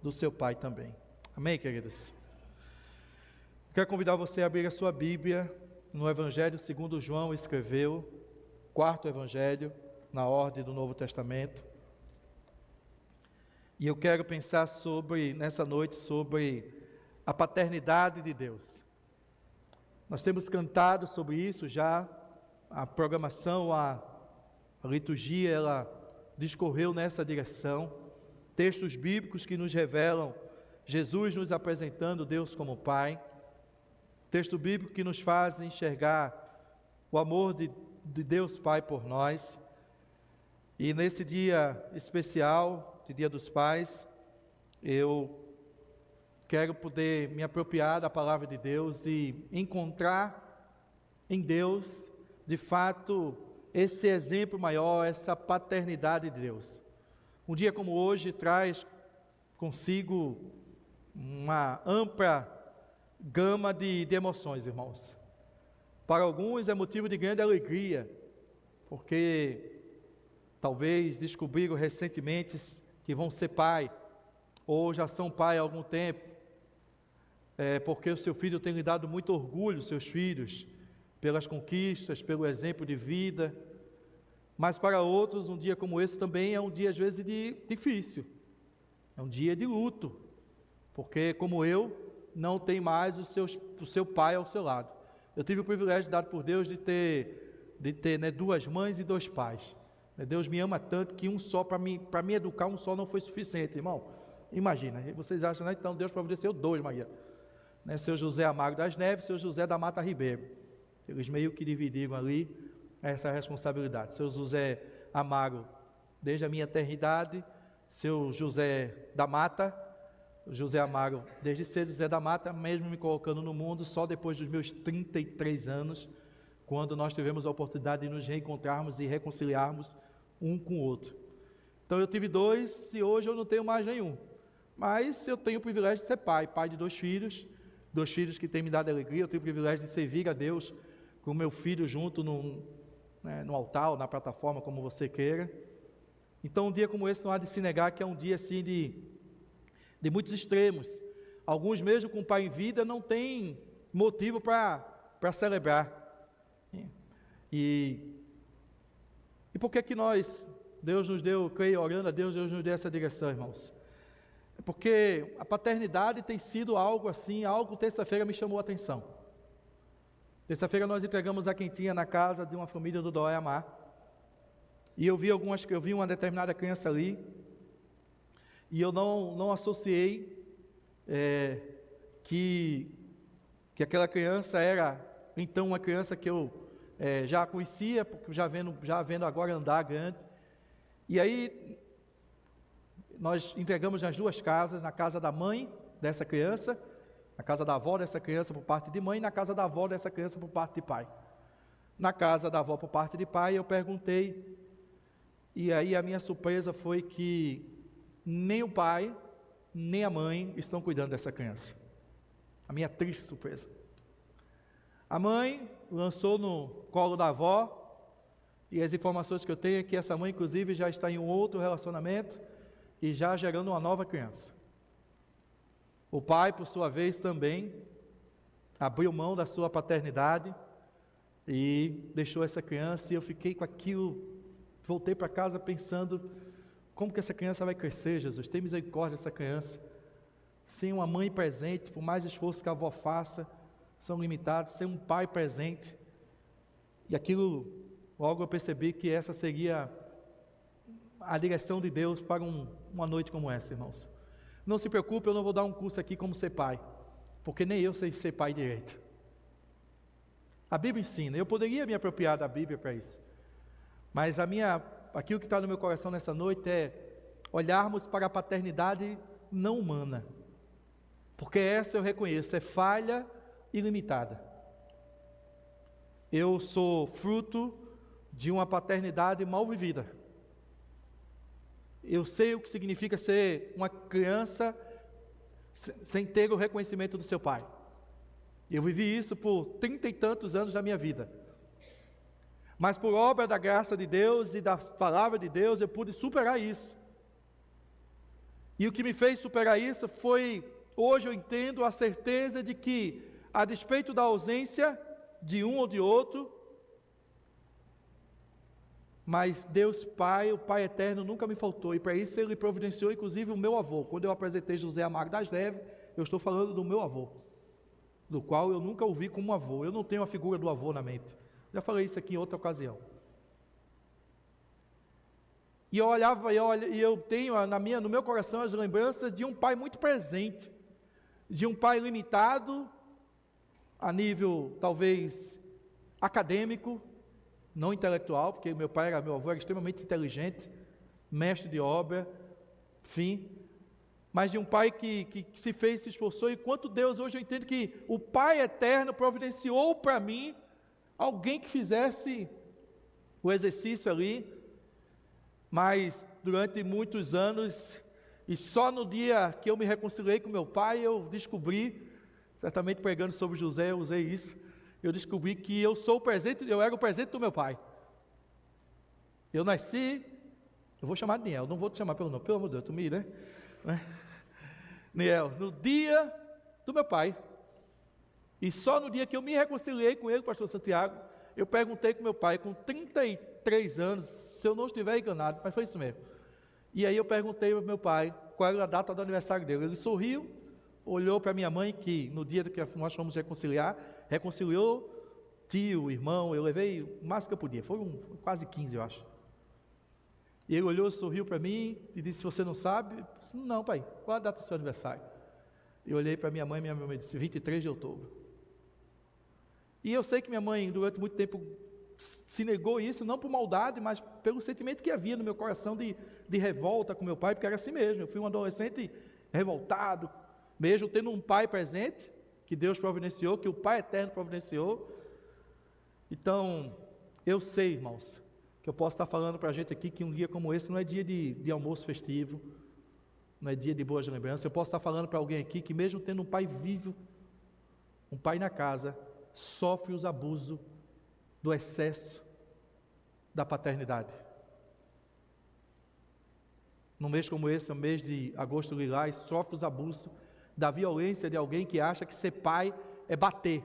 do seu Pai também. Amém, queridos? Quero convidar você a abrir a sua Bíblia no Evangelho segundo João escreveu, quarto Evangelho, na ordem do Novo Testamento. E eu quero pensar nessa noite, sobre a paternidade de Deus. Nós temos cantado sobre isso já, a programação, a liturgia, ela discorreu nessa direção. Textos bíblicos que nos revelam Jesus nos apresentando Deus como Pai. Texto bíblico que nos faz enxergar o amor de Deus Pai por nós. E nesse dia especial, de Dia dos Pais, eu quero poder me apropriar da palavra de Deus e encontrar em Deus, de fato, esse exemplo maior, essa paternidade de Deus. Um dia como hoje traz consigo uma ampla gama de emoções, irmãos. Para alguns é motivo de grande alegria, porque talvez descobriram recentemente que vão ser pai, ou já são pai há algum tempo, porque o seu filho tem lhe dado muito orgulho, seus filhos, pelas conquistas, pelo exemplo de vida. Mas para outros, um dia como esse também é um dia às vezes difícil, é um dia de luto, porque como eu, não tem mais o seu pai ao seu lado. Eu tive o privilégio dado por Deus de ter duas mães e dois pais. Deus me ama tanto que um só, para me educar, um só não foi suficiente, irmão. Imagina, vocês acham, né? Então Deus providenciou dois, Maria. Seu José Amaro das Neves, seu José da Mata Ribeiro. Eles meio que dividiram ali essa responsabilidade. Seu José Amaro, desde a minha eternidade, seu José da Mata, José Amaro, desde cedo, José da Mata, mesmo me colocando no mundo, só depois dos meus 33 anos, quando nós tivemos a oportunidade de nos reencontrarmos e reconciliarmos um com o outro. Então eu tive dois, e hoje eu não tenho mais nenhum. Mas eu tenho o privilégio de ser pai de dois filhos que têm me dado alegria. Eu tenho o privilégio de servir a Deus com o meu filho junto no altar, ou na plataforma, como você queira. Então um dia como esse não há de se negar que é um dia assim de muitos extremos. Alguns mesmo com o pai em vida não têm motivo para celebrar. E por que Deus nos deu, creio, orando a Deus nos deu essa direção, irmãos? É porque a paternidade tem sido algo assim, terça-feira me chamou a atenção. Terça-feira nós entregamos a quentinha na casa de uma família do Doé Amar. E eu vi uma determinada criança ali, e eu não associei que aquela criança era então uma criança que eu já conhecia, porque já vendo agora andar grande. E aí nós entregamos nas duas casas, na casa da mãe dessa criança, na casa da avó dessa criança por parte de mãe, e na casa da avó dessa criança por parte de pai. Na casa da avó por parte de pai eu perguntei, e aí a minha surpresa foi que nem o pai, nem a mãe estão cuidando dessa criança. A minha triste surpresa. A mãe lançou no colo da avó, e as informações que eu tenho é que essa mãe, inclusive, já está em um outro relacionamento, e já gerando uma nova criança. O pai, por sua vez, também abriu mão da sua paternidade, e deixou essa criança, e eu fiquei com aquilo, voltei para casa pensando, como que essa criança vai crescer, Jesus? Tem misericórdia dessa criança. Sem uma mãe presente, por mais esforço que a avó faça, são limitados. Sem um pai presente. E aquilo, logo eu percebi que essa seria a direção de Deus para uma noite como essa, irmãos. Não se preocupe, eu não vou dar um curso aqui como ser pai, porque nem eu sei ser pai direito. A Bíblia ensina, eu poderia me apropriar da Bíblia para isso. Mas aquilo que está no meu coração nessa noite é olharmos para a paternidade não humana, porque essa eu reconheço, é falha e limitada. Eu sou fruto de uma paternidade mal vivida. Eu sei o que significa ser uma criança sem ter o reconhecimento do seu pai. Eu vivi isso por 30 e tantos anos da minha vida. Mas por obra da graça de Deus e da palavra de Deus, eu pude superar isso. E o que me fez superar isso foi, hoje eu entendo a certeza de que, a despeito da ausência de um ou de outro, mas Deus Pai, o Pai Eterno, nunca me faltou, e para isso Ele providenciou, inclusive, o meu avô. Quando eu apresentei José Amaro das Neves, eu estou falando do meu avô, do qual eu nunca ouvi como avô. Eu não tenho a figura do avô na mente. Já falei isso aqui em outra ocasião. E eu olhava, e eu tenho no meu coração as lembranças de um pai muito presente, de um pai limitado, a nível, talvez, acadêmico, não intelectual, porque meu avô era extremamente inteligente, mestre de obra, enfim, mas de um pai que se fez, se esforçou, e quanto Deus, hoje eu entendo que o Pai Eterno providenciou para mim, alguém que fizesse o exercício ali, mas durante muitos anos, e só no dia que eu me reconciliei com meu pai, eu descobri, certamente pregando sobre José, eu usei isso, eu descobri que eu era o presente do meu pai. Eu nasci, eu vou chamar de Niel, não vou te chamar pelo nome, pelo amor de Deus, tu me, né? Niel, no dia do meu pai. E só no dia que eu me reconciliei com ele, pastor Santiago, eu perguntei com meu pai, com 33 anos, se eu não estiver enganado, mas foi isso mesmo. E aí eu perguntei ao meu pai qual era a data do aniversário dele. Ele sorriu, olhou para minha mãe, que no dia que nós fomos reconciliou, tio, irmão, eu levei o máximo que eu podia, foi quase 15, eu acho. E ele olhou, sorriu para mim e disse: você não sabe? Eu disse: não, pai, qual a data do seu aniversário? Eu olhei para minha mãe disse: 23 de outubro. E eu sei que minha mãe, durante muito tempo, se negou isso, não por maldade, mas pelo sentimento que havia no meu coração de revolta com meu pai, porque era assim mesmo. Eu fui um adolescente revoltado, mesmo tendo um pai presente, que Deus providenciou, que o Pai Eterno providenciou. Então, eu sei, irmãos, que eu posso estar falando para a gente aqui que um dia como esse não é dia de almoço festivo, não é dia de boas lembranças. Eu posso estar falando para alguém aqui que mesmo tendo um pai vivo, um pai na casa, sofre os abusos do excesso da paternidade. Num mês como esse, o mês de agosto lilás, sofre os abusos da violência de alguém que acha que ser pai é bater.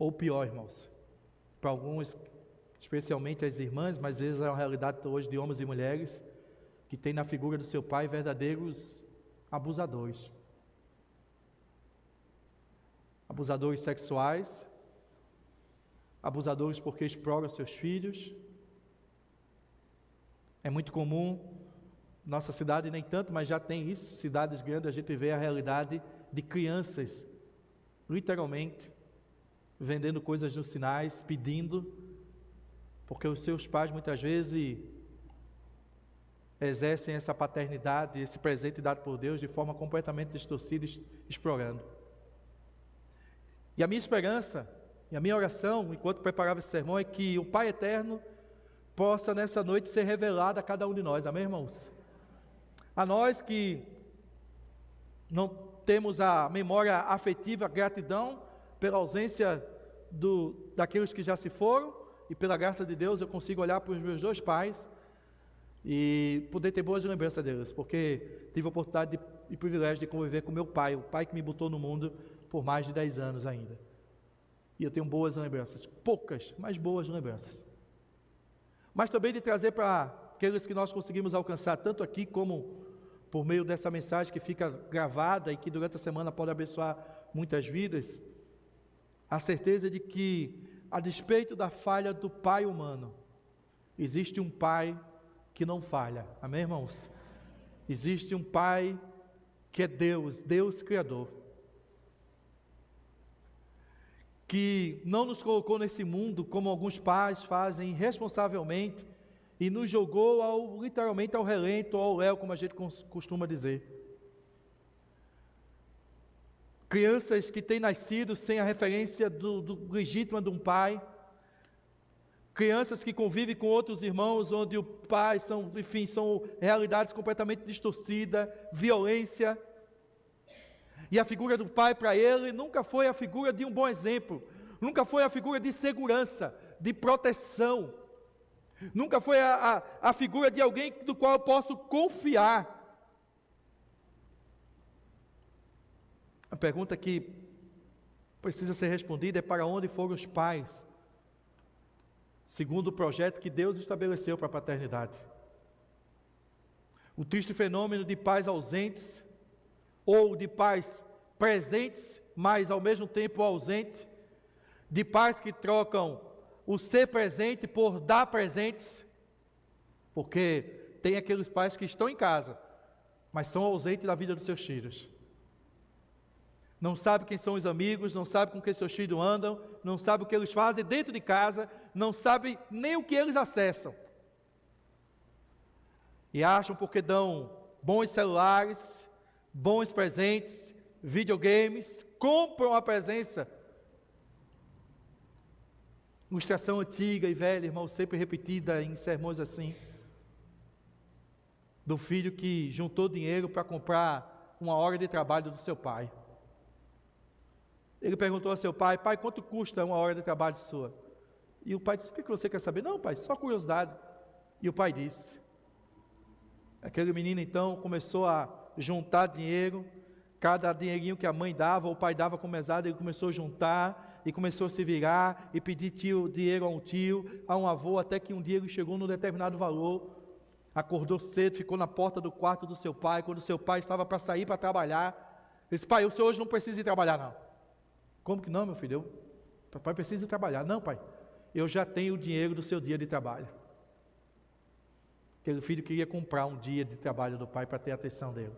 Ou pior, irmãos, para alguns, especialmente as irmãs, mas às vezes é uma realidade hoje de homens e mulheres, que tem na figura do seu pai verdadeiros abusadores. Abusadores sexuais, abusadores porque exploram seus filhos. É muito comum, nossa cidade nem tanto, mas já tem isso, cidades grandes, a gente vê a realidade de crianças, literalmente, vendendo coisas nos sinais, pedindo, porque os seus pais muitas vezes exercem essa paternidade, esse presente dado por Deus de forma completamente distorcida, explorando. E a minha esperança, e a minha oração, enquanto preparava esse sermão, é que o Pai Eterno possa nessa noite ser revelado a cada um de nós, amém, irmãos? A nós que não temos a memória afetiva, a gratidão pela ausência daqueles que já se foram, e pela graça de Deus eu consigo olhar para os meus dois pais e poder ter boas lembranças deles, porque tive a oportunidade e privilégio de conviver com meu pai, o pai que me botou no mundo por mais de 10 anos ainda. E eu tenho boas lembranças, poucas, mas boas lembranças. Mas também de trazer para aqueles que nós conseguimos alcançar, tanto aqui como por meio dessa mensagem que fica gravada e que durante a semana pode abençoar muitas vidas, a certeza de que, a despeito da falha do pai humano, existe um pai que não falha, amém, irmãos? Existe um pai que é Deus, Deus Criador, que não nos colocou nesse mundo como alguns pais fazem irresponsavelmente e nos jogou literalmente ao relento ou ao léu, como a gente costuma dizer. Crianças que têm nascido sem a referência do legítima de um pai, crianças que convivem com outros irmãos, onde o pai são realidades completamente distorcidas, violência. E a figura do pai para ele nunca foi a figura de um bom exemplo, nunca foi a figura de segurança, de proteção. Nunca foi a figura de alguém do qual eu posso confiar. A pergunta que precisa ser respondida é: para onde foram os pais, segundo o projeto que Deus estabeleceu para a paternidade? O triste fenômeno de pais ausentes, ou de pais presentes, mas ao mesmo tempo ausentes, de pais que trocam o ser presente por dar presentes, porque tem aqueles pais que estão em casa, mas são ausentes da vida dos seus filhos. Não sabe quem são os amigos, não sabe com quem seus filhos andam, não sabe o que eles fazem dentro de casa, não sabe nem o que eles acessam. E acham porque dão bons celulares, bons presentes, videogames, compram a presença. Ilustração antiga e velha, irmão, sempre repetida em sermões assim, do filho que juntou dinheiro para comprar uma hora de trabalho do seu pai. Ele perguntou ao seu pai: pai, quanto custa uma hora de trabalho sua? E o pai disse: por que você quer saber? Não, pai, só curiosidade. E o pai disse. Aquele menino então começou a juntar dinheiro, cada dinheirinho que a mãe dava, ou o pai dava com mesada, ele começou a juntar, e começou a se virar, e pedir dinheiro a um tio, a um avô, até que um dia ele chegou num determinado valor, acordou cedo, ficou na porta do quarto do seu pai, quando o seu pai estava para sair para trabalhar, ele disse: pai, o senhor hoje não precisa ir trabalhar não. Como que não, meu filho? Papai precisa ir trabalhar. Não, pai, eu já tenho o dinheiro do seu dia de trabalho. Aquele filho queria comprar um dia de trabalho do pai para ter a atenção dele.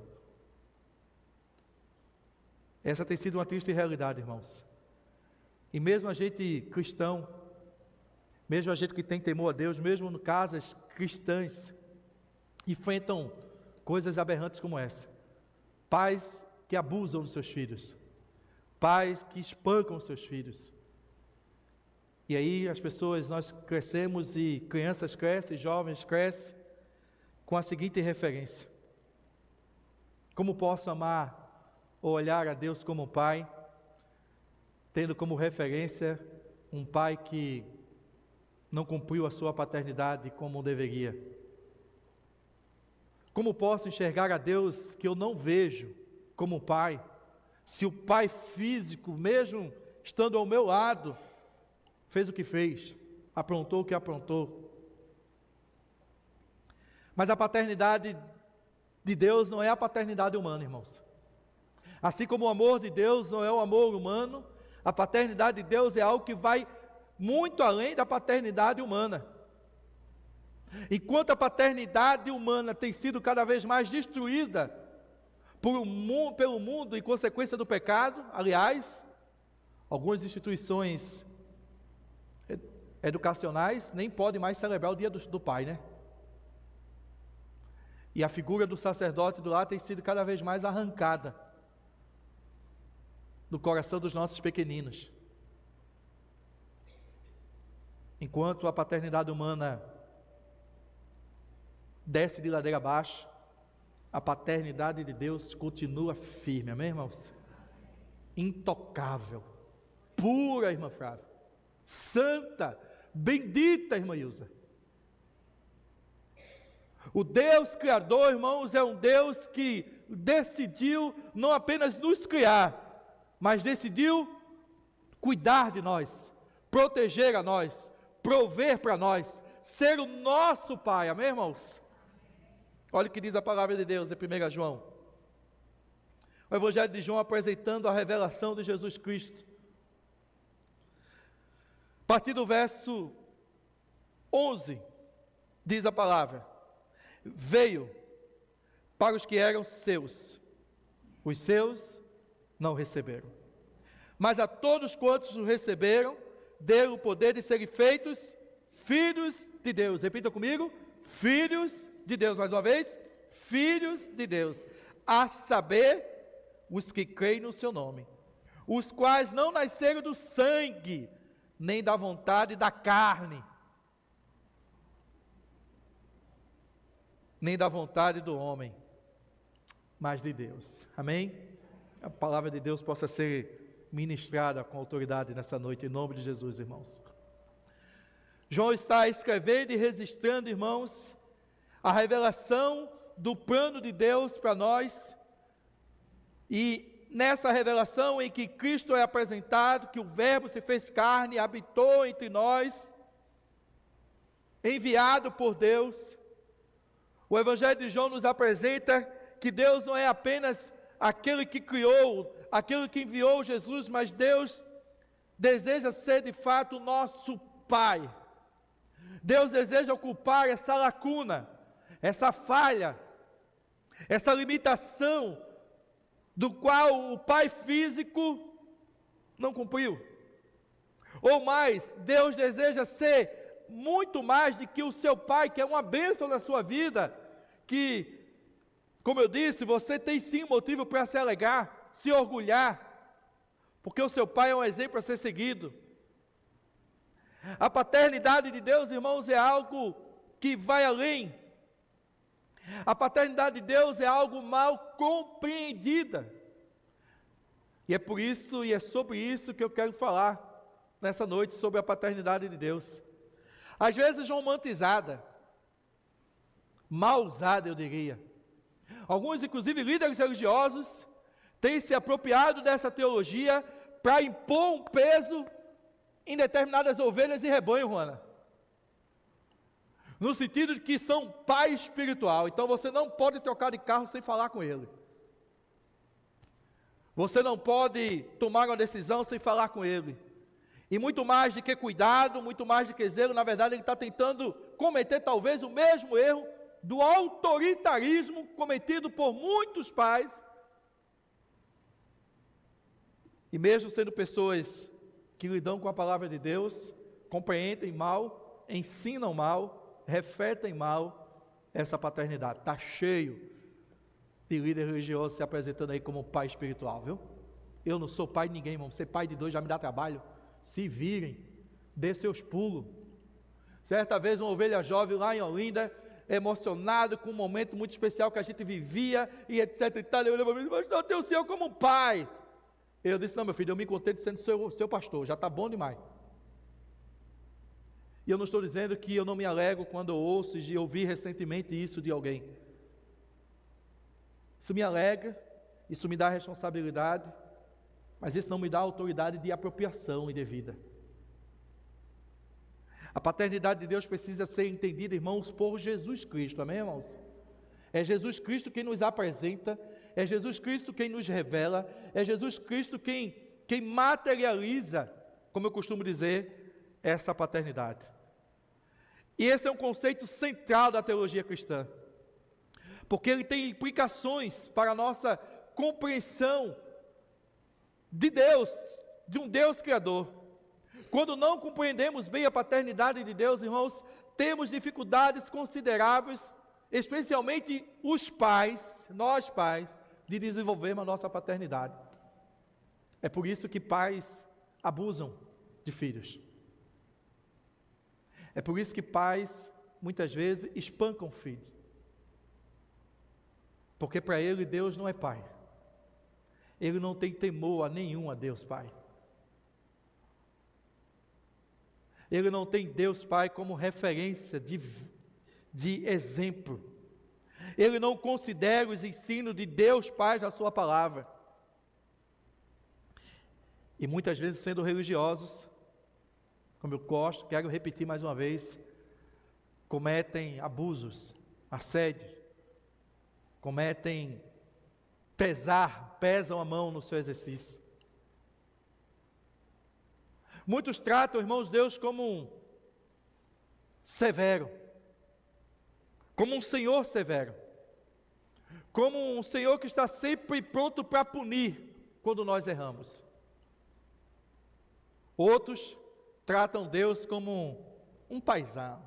Essa tem sido uma triste realidade, irmãos. E mesmo a gente cristão, mesmo a gente que tem temor a Deus, mesmo em casas cristãs, enfrentam coisas aberrantes como essa. Pais que abusam dos seus filhos, pais que espancam os seus filhos. E aí as pessoas, nós crescemos, e crianças crescem, jovens crescem, com a seguinte referência: como posso amar ou olhar a Deus como pai, tendo como referência um pai que não cumpriu a sua paternidade como deveria? Como posso enxergar a Deus que eu não vejo como pai, se o pai físico, mesmo estando ao meu lado, fez o que fez, aprontou o que aprontou? Mas a paternidade de Deus não é a paternidade humana, irmãos. Assim como o amor de Deus não é o amor humano, a paternidade de Deus é algo que vai muito além da paternidade humana. Enquanto a paternidade humana tem sido cada vez mais destruída pelo mundo em consequência do pecado, aliás, algumas instituições educacionais nem podem mais celebrar o dia do pai, né? E a figura do sacerdote do lar tem sido cada vez mais arrancada do coração dos nossos pequeninos. Enquanto a paternidade humana desce de ladeira abaixo, a paternidade de Deus continua firme, amém, irmãos? Intocável, pura, irmã Flávia, santa, bendita, irmã Ilza. O Deus Criador, irmãos, é um Deus que decidiu não apenas nos criar, mas decidiu cuidar de nós, proteger a nós, prover para nós, ser o nosso Pai, amém, irmãos? Olha o que diz a palavra de Deus em 1 João. O Evangelho de João apresentando a revelação de Jesus Cristo. A partir do verso 11, diz a palavra: veio para os que eram seus, os seus não receberam. Mas a todos quantos o receberam, deu o poder de serem feitos filhos de Deus. Repita comigo: filhos de Deus. Mais uma vez: filhos de Deus. A saber, os que creem no seu nome, os quais não nasceram do sangue, nem da vontade da carne, nem da vontade do homem, mas de Deus. Amém? A palavra de Deus possa ser ministrada com autoridade nessa noite, em nome de Jesus, irmãos. João está escrevendo e registrando, irmãos, a revelação do plano de Deus para nós, e nessa revelação em que Cristo é apresentado, que o Verbo se fez carne, habitou entre nós, enviado por Deus, o Evangelho de João nos apresenta que Deus não é apenas aquele que criou, aquele que enviou Jesus, mas Deus deseja ser de fato nosso Pai. Deus deseja ocupar essa lacuna, essa falha, essa limitação do qual o pai físico não cumpriu. Ou mais, Deus deseja ser muito mais do que o seu pai, que é uma bênção na sua vida, que, como eu disse, você tem sim motivo para se alegrar, se orgulhar, porque o seu pai é um exemplo a ser seguido. A paternidade de Deus, irmãos, é algo que vai além. A paternidade de Deus é algo mal compreendida. E é por isso, e é sobre isso que eu quero falar nessa noite, sobre a paternidade de Deus. Às vezes romantizada, mal usada, eu diria. Alguns, inclusive líderes religiosos, têm se apropriado dessa teologia para impor um peso em determinadas ovelhas e rebanho, Juana. No sentido de que são pai espiritual. Então você não pode trocar de carro sem falar com ele. Você não pode tomar uma decisão sem falar com ele. E muito mais do que cuidado, muito mais do que zelo, na verdade ele está tentando cometer talvez o mesmo erro do autoritarismo cometido por muitos pais. E mesmo sendo pessoas que lidam com a palavra de Deus, compreendem mal, ensinam mal, refletem mal essa paternidade. Está cheio de líder religioso se apresentando aí como pai espiritual, viu? Eu não sou pai de ninguém, irmão. Ser pai de dois já me dá trabalho. Se virem, dê seus pulos. Certa vez uma ovelha jovem lá em Olinda, emocionado com um momento muito especial que a gente vivia, e etc e tal, ele olhou para mim, mas não tem o Senhor como pai. Eu disse, não meu filho, eu me contento sendo seu pastor, já está bom demais. E eu não estou dizendo que eu não me alegro quando eu ouço e ouvi recentemente isso de alguém. Isso me alegra, isso me dá responsabilidade, mas isso não me dá autoridade de apropriação indevida. A paternidade de Deus precisa ser entendida, irmãos, por Jesus Cristo, amém, irmãos? É Jesus Cristo quem nos apresenta, é Jesus Cristo quem nos revela, é Jesus Cristo quem materializa, como eu costumo dizer, essa paternidade. E esse é um conceito central da teologia cristã, porque ele tem implicações para a nossa compreensão de Deus, de um Deus Criador. Quando não compreendemos bem a paternidade de Deus, irmãos, temos dificuldades consideráveis, especialmente os pais, nós pais, de desenvolvermos a nossa paternidade. É por isso que pais abusam de filhos. É por isso que pais, muitas vezes, espancam filhos. Porque para ele, Deus não é pai. Ele não tem temor a nenhum a Deus Pai. Ele não tem Deus Pai como referência de exemplo. Ele não considera os ensinos de Deus Pai na sua palavra. E muitas vezes, sendo religiosos, como eu gosto, quero repetir mais uma vez, cometem abusos, assédio, cometem pesam a mão no seu exercício. Muitos tratam, irmãos, Deus como um severo, como um Senhor severo, como um Senhor que está sempre pronto para punir quando nós erramos. Outros tratam Deus como um paizão,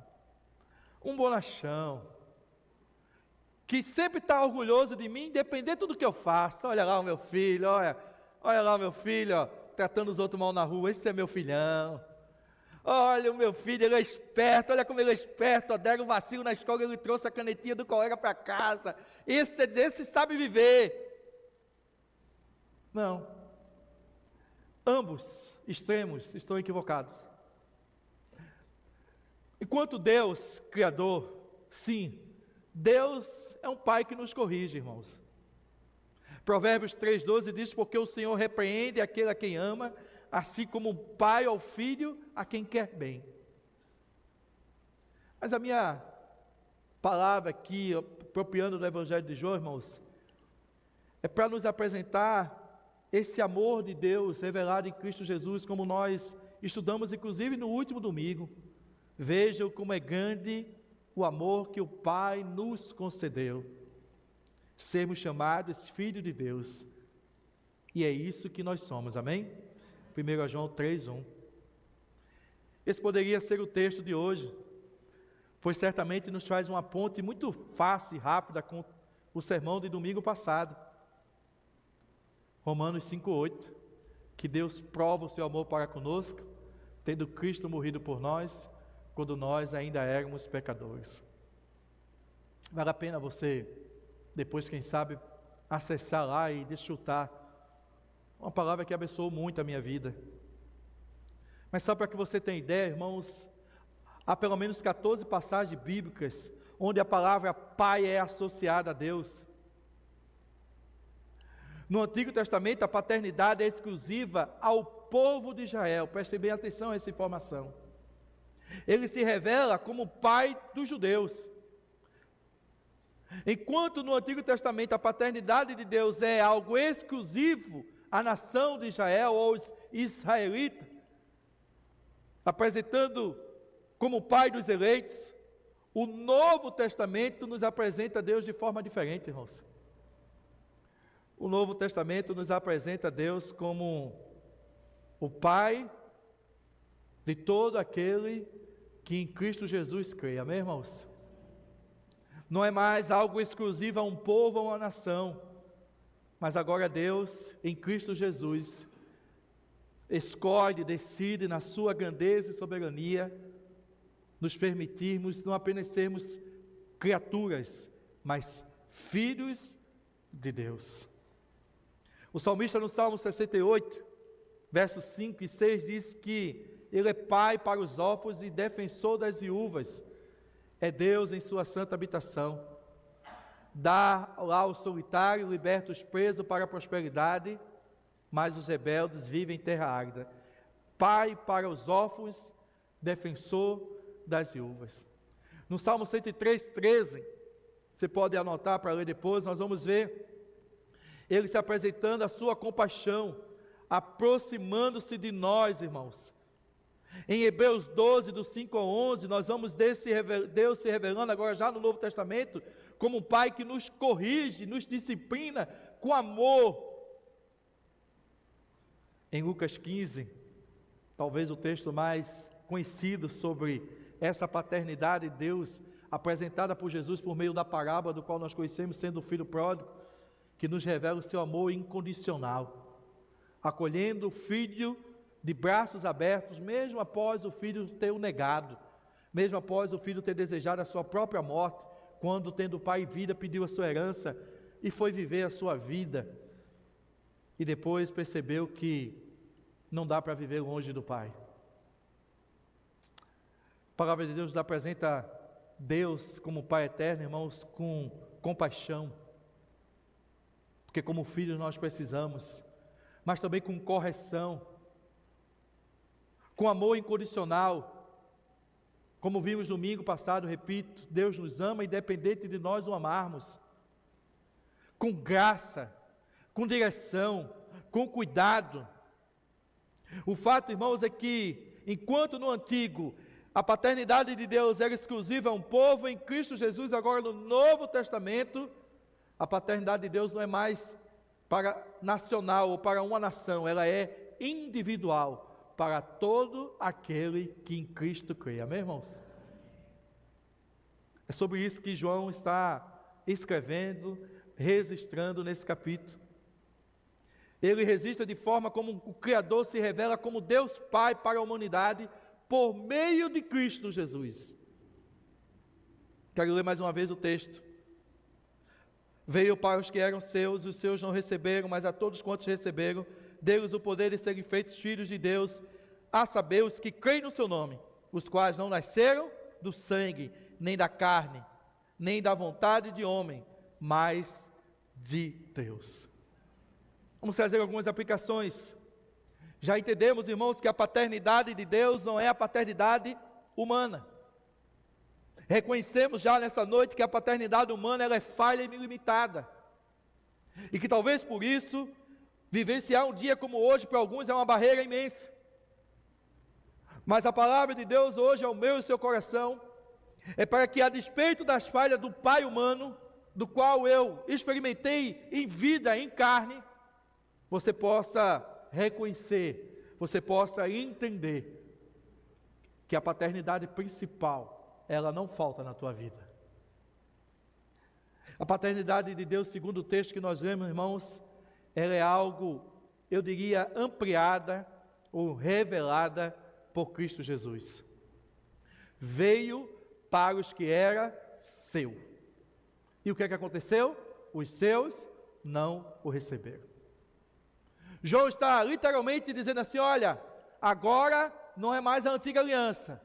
um bonachão, que sempre está orgulhoso de mim, independente do que eu faço. Olha lá o meu filho, olha lá o meu filho, ó, tratando os outros mal na rua, esse é meu filhão. Olha o meu filho, ele é esperto, olha como ele é esperto, ó, deram um vacilo na escola, ele trouxe a canetinha do colega para casa. Esse sabe viver. Não. Ambos extremos estão equivocados. Enquanto Deus, Criador, sim, Deus é um Pai que nos corrige, irmãos. Provérbios 3,12 diz: porque o Senhor repreende aquele a quem ama, assim como um pai ao filho a quem quer bem. Mas a minha palavra aqui, apropriando do Evangelho de João, irmãos, é para nos apresentar esse amor de Deus revelado em Cristo Jesus, como nós estudamos inclusive no último domingo. Vejam como é grande o amor que o Pai nos concedeu, sermos chamados filhos de Deus, e é isso que nós somos, amém? 1 João 3,1. Esse poderia ser o texto de hoje, pois certamente nos faz uma ponte muito fácil e rápida com o sermão de domingo passado. Romanos 5,8, que Deus prova o seu amor para conosco, tendo Cristo morrido por nós, quando nós ainda éramos pecadores. Vale a pena você, depois, quem sabe, acessar lá e desfrutar. Uma palavra que abençoou muito a minha vida. Mas só para que você tenha ideia, irmãos, há pelo menos 14 passagens bíblicas onde a palavra Pai é associada a Deus. No Antigo Testamento, a paternidade é exclusiva ao povo de Israel. Prestem bem atenção a essa informação. Ele se revela como Pai dos judeus. Enquanto no Antigo Testamento a paternidade de Deus é algo exclusivo à nação de Israel, ou aos israelitas, apresentando como Pai dos eleitos, o Novo Testamento nos apresenta Deus de forma diferente, irmãos. O Novo Testamento nos apresenta Deus como o Pai de todo aquele que em Cristo Jesus crê, amém, irmãos? Não é mais algo exclusivo a um povo ou a uma nação, mas agora Deus, em Cristo Jesus, escolhe, decide na sua grandeza e soberania, nos permitirmos não apenas sermos criaturas, mas filhos de Deus. O salmista no Salmo 68, versos 5 e 6, diz que Ele é pai para os órfãos e defensor das viúvas. É Deus em sua santa habitação. Dá lá ao solitário, liberta os presos para a prosperidade, mas os rebeldes vivem em terra árida. Pai para os órfãos, defensor das viúvas. No Salmo 103:13, você pode anotar para ler depois, nós vamos ver Ele se apresentando a sua compaixão, aproximando-se de nós, irmãos. Em Hebreus 12, do 5 ao 11, nós vamos Deus se revelando agora já no Novo Testamento, como um Pai que nos corrige, nos disciplina com amor. Em Lucas 15, talvez o texto mais conhecido sobre essa paternidade de Deus, apresentada por Jesus por meio da parábola, do qual nós conhecemos sendo o Filho Pródigo, que nos revela o seu amor incondicional, acolhendo o Filho de braços abertos, mesmo após o Filho ter o negado, mesmo após o Filho ter desejado a sua própria morte, quando, tendo o Pai em vida, pediu a sua herança e foi viver a sua vida, e depois percebeu que não dá para viver longe do Pai. A palavra de Deus nos apresenta Deus como Pai eterno, irmãos, com compaixão, porque como filhos nós precisamos, mas também com correção, com amor incondicional. Como vimos domingo passado, repito, Deus nos ama independente de nós o amarmos, com graça, com direção, com cuidado. O fato, irmãos, é que enquanto no antigo a paternidade de Deus era exclusiva a um povo, em Cristo Jesus, agora no Novo Testamento, a paternidade de Deus não é mais para nacional ou para uma nação, ela é individual, para todo aquele que em Cristo crê, amém, irmãos? É sobre isso que João está escrevendo, registrando nesse capítulo. Ele registra de forma como o Criador se revela como Deus Pai para a humanidade, por meio de Cristo Jesus. Quero ler mais uma vez o texto. Veio para os que eram seus, os seus não receberam, mas a todos quantos receberam, deu-lhes o poder de serem feitos filhos de Deus, a saber, os que creem no seu nome, os quais não nasceram do sangue, nem da carne, nem da vontade de homem, mas de Deus. Vamos trazer algumas aplicações. Já entendemos, irmãos, que a paternidade de Deus não é a paternidade humana. Reconhecemos já nessa noite que a paternidade humana ela é falha e limitada. E que talvez por isso, vivenciar um dia como hoje para alguns é uma barreira imensa. Mas a palavra de Deus hoje ao meu e ao seu coração é para que, a despeito das falhas do pai humano, do qual eu experimentei em vida, em carne, você possa reconhecer, você possa entender que a paternidade principal, ela não falta na tua vida. A paternidade de Deus, segundo o texto que nós lemos, irmãos, ela é algo, eu diria, ampliada ou revelada por Cristo Jesus. Veio para os que era seu. E o que é que aconteceu? Os seus não o receberam. João está literalmente dizendo assim, olha, agora não é mais a antiga aliança.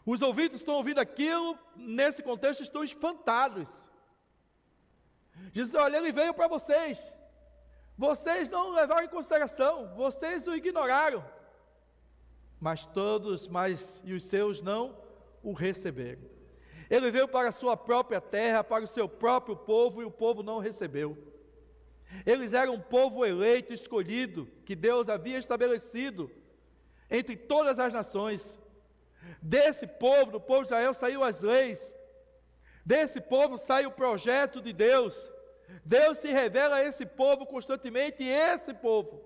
Os ouvidos estão ouvindo aquilo, nesse contexto estão espantados. Jesus, olha, ele veio para vocês. Vocês não levaram em consideração, vocês o ignoraram. Mas e os seus não o receberam. Ele veio para a sua própria terra, para o seu próprio povo, e o povo não o recebeu. Eles eram um povo eleito, escolhido, que Deus havia estabelecido entre todas as nações. Desse povo, do povo de Israel, saiu as leis. Desse povo sai o projeto de Deus. Deus se revela a esse povo constantemente, e esse povo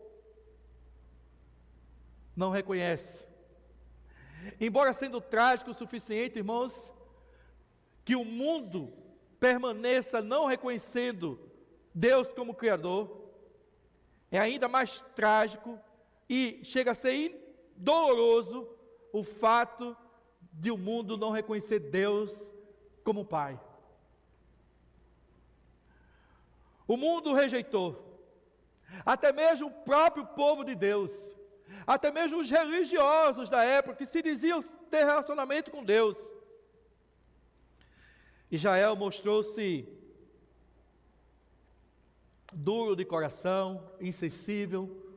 não reconhece. Embora sendo trágico o suficiente, irmãos, que o mundo permaneça não reconhecendo Deus como Criador, é ainda mais trágico e chega a ser doloroso o fato de o mundo não reconhecer Deus como Pai. O mundo rejeitou, até mesmo o próprio povo de Deus, até mesmo os religiosos da época, que se diziam ter relacionamento com Deus. Israel mostrou-se duro de coração, insensível,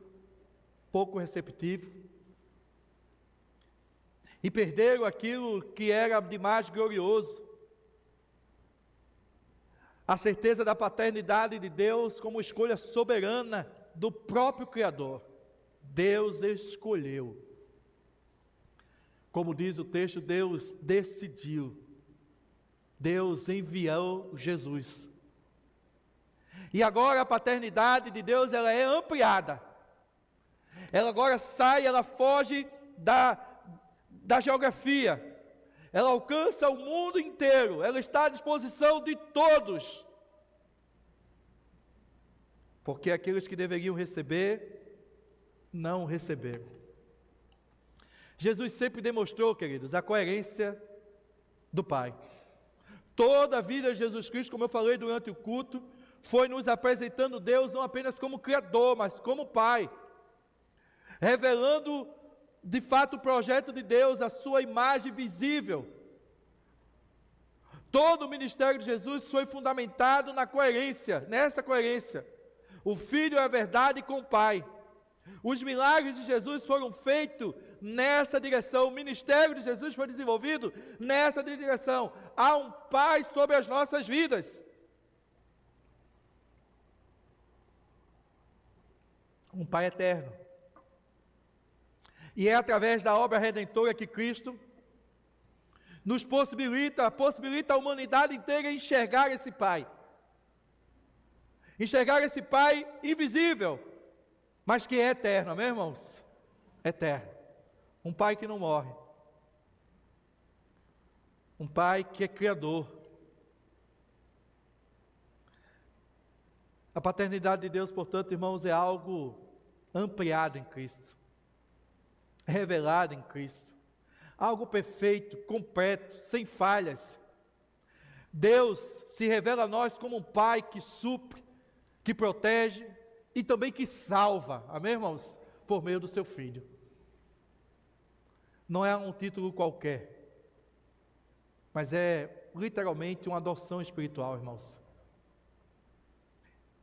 pouco receptivo, e perderam aquilo que era de mais glorioso, a certeza da paternidade de Deus como escolha soberana do próprio Criador. Deus escolheu. Como diz o texto, Deus decidiu. Deus enviou Jesus. E agora a paternidade de Deus, ela é ampliada. Ela agora sai, ela foge da geografia. Ela alcança o mundo inteiro. Ela está à disposição de todos. Porque aqueles que deveriam receber, não receberam. Jesus sempre demonstrou, queridos, a coerência do Pai. Toda a vida de Jesus Cristo, como eu falei durante o culto, foi nos apresentando Deus não apenas como Criador, mas como Pai, revelando de fato o projeto de Deus, a sua imagem visível. Todo o ministério de Jesus foi fundamentado na coerência, nessa coerência. O Filho é a verdade com o Pai. Os milagres de Jesus foram feitos nessa direção, o ministério de Jesus foi desenvolvido nessa direção. Há um Pai sobre as nossas vidas. Um Pai eterno. E é através da obra redentora que Cristo nos possibilita a humanidade inteira enxergar esse Pai. Enxergar esse Pai invisível, mas que é eterno, amém, irmãos? Eterno. Um Pai que não morre. Um Pai que é Criador. A paternidade de Deus, portanto, irmãos, é algo ampliado em Cristo, revelado em Cristo, algo perfeito, completo, sem falhas. Deus se revela a nós como um Pai que supre, que protege e também que salva, amém, irmãos? Por meio do seu Filho. Não é um título qualquer, mas é literalmente uma adoção espiritual, irmãos.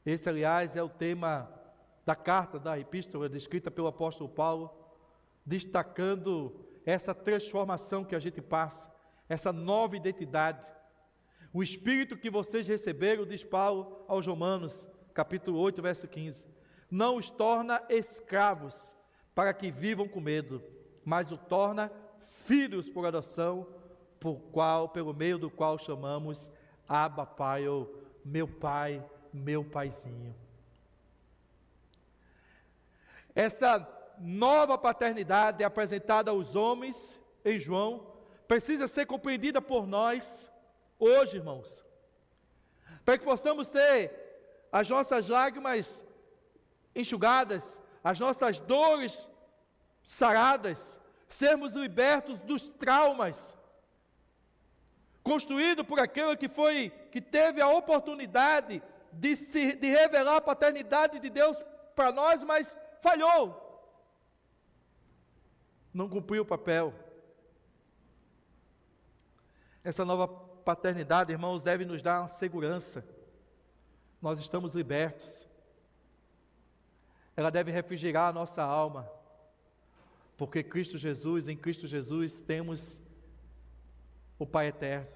Esse, aliás, é o tema da carta, da epístola descrita pelo apóstolo Paulo, destacando essa transformação que a gente passa, essa nova identidade. O Espírito que vocês receberam, diz Paulo aos Romanos, capítulo 8, verso 15, não os torna escravos para que vivam com medo, mas os torna filhos por adoção, pelo meio do qual chamamos Abba Pai, ou meu Pai, meu Paizinho. Essa nova paternidade apresentada aos homens em João precisa ser compreendida por nós hoje, irmãos, para que possamos ter as nossas lágrimas enxugadas, as nossas dores saradas, sermos libertos dos traumas construídos por aquele que teve a oportunidade de revelar a paternidade de Deus para nós, mas falhou, não cumpriu o papel. Essa nova paternidade, irmãos, deve nos dar uma segurança. Nós estamos libertos. Ela deve refrigerar a nossa alma, porque em Cristo Jesus temos o Pai eterno.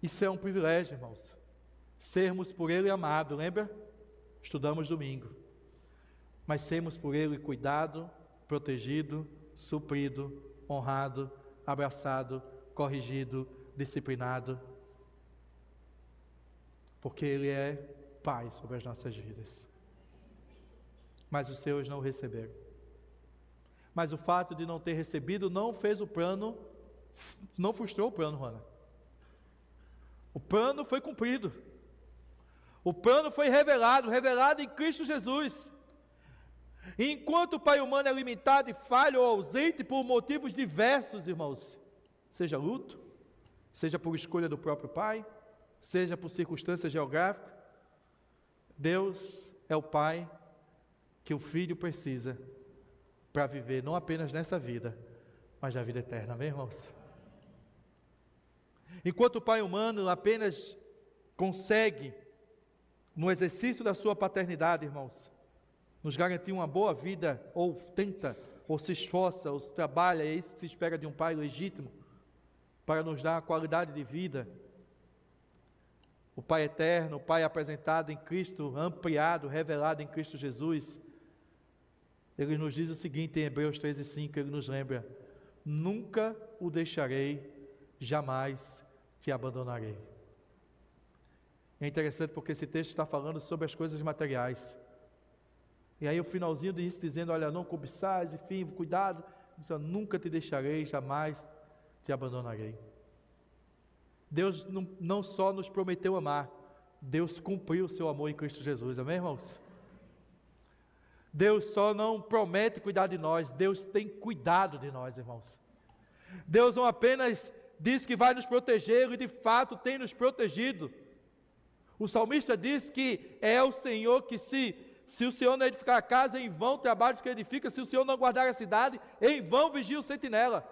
Isso é um privilégio, irmãos, sermos por Ele amados, lembra? Estudamos domingo, mas sermos por Ele cuidado, protegido, suprido, honrado, abraçado, corrigido, disciplinado, porque Ele é Pai sobre as nossas vidas. Mas os seus não receberam. Mas o fato de não ter recebido não fez o plano, não frustrou o plano, Rona. O plano foi cumprido. O plano foi revelado em Cristo Jesus. E enquanto o pai humano é limitado e falho ou ausente por motivos diversos, irmãos, seja luto, seja por escolha do próprio pai, seja por circunstâncias geográficas, Deus é o Pai que o Filho precisa para viver não apenas nessa vida, mas na vida eterna, amém, irmãos? Enquanto o pai humano apenas consegue, no exercício da sua paternidade, irmãos, nos garantir uma boa vida, ou tenta, ou se esforça, ou se trabalha, é isso que se espera de um pai legítimo, para nos dar a qualidade de vida. O Pai eterno, o Pai apresentado em Cristo, ampliado, revelado em Cristo Jesus, Ele nos diz o seguinte em Hebreus 13:5, Ele nos lembra: nunca o deixarei, jamais te abandonarei. É interessante porque esse texto está falando sobre as coisas materiais. E aí o finalzinho disso dizendo, olha, não cobiçais, enfim, cuidado, diz, nunca te deixarei, jamais te abandonarei. Deus não só nos prometeu amar, Deus cumpriu o seu amor em Cristo Jesus, amém, irmãos? Deus só não promete cuidar de nós, Deus tem cuidado de nós, irmãos. Deus não apenas diz que vai nos proteger, Ele de fato tem nos protegido. O salmista diz que é o Senhor que se o Senhor não edificar a casa, em vão trabalhos que edifica, se o Senhor não guardar a cidade, em vão vigia o sentinela.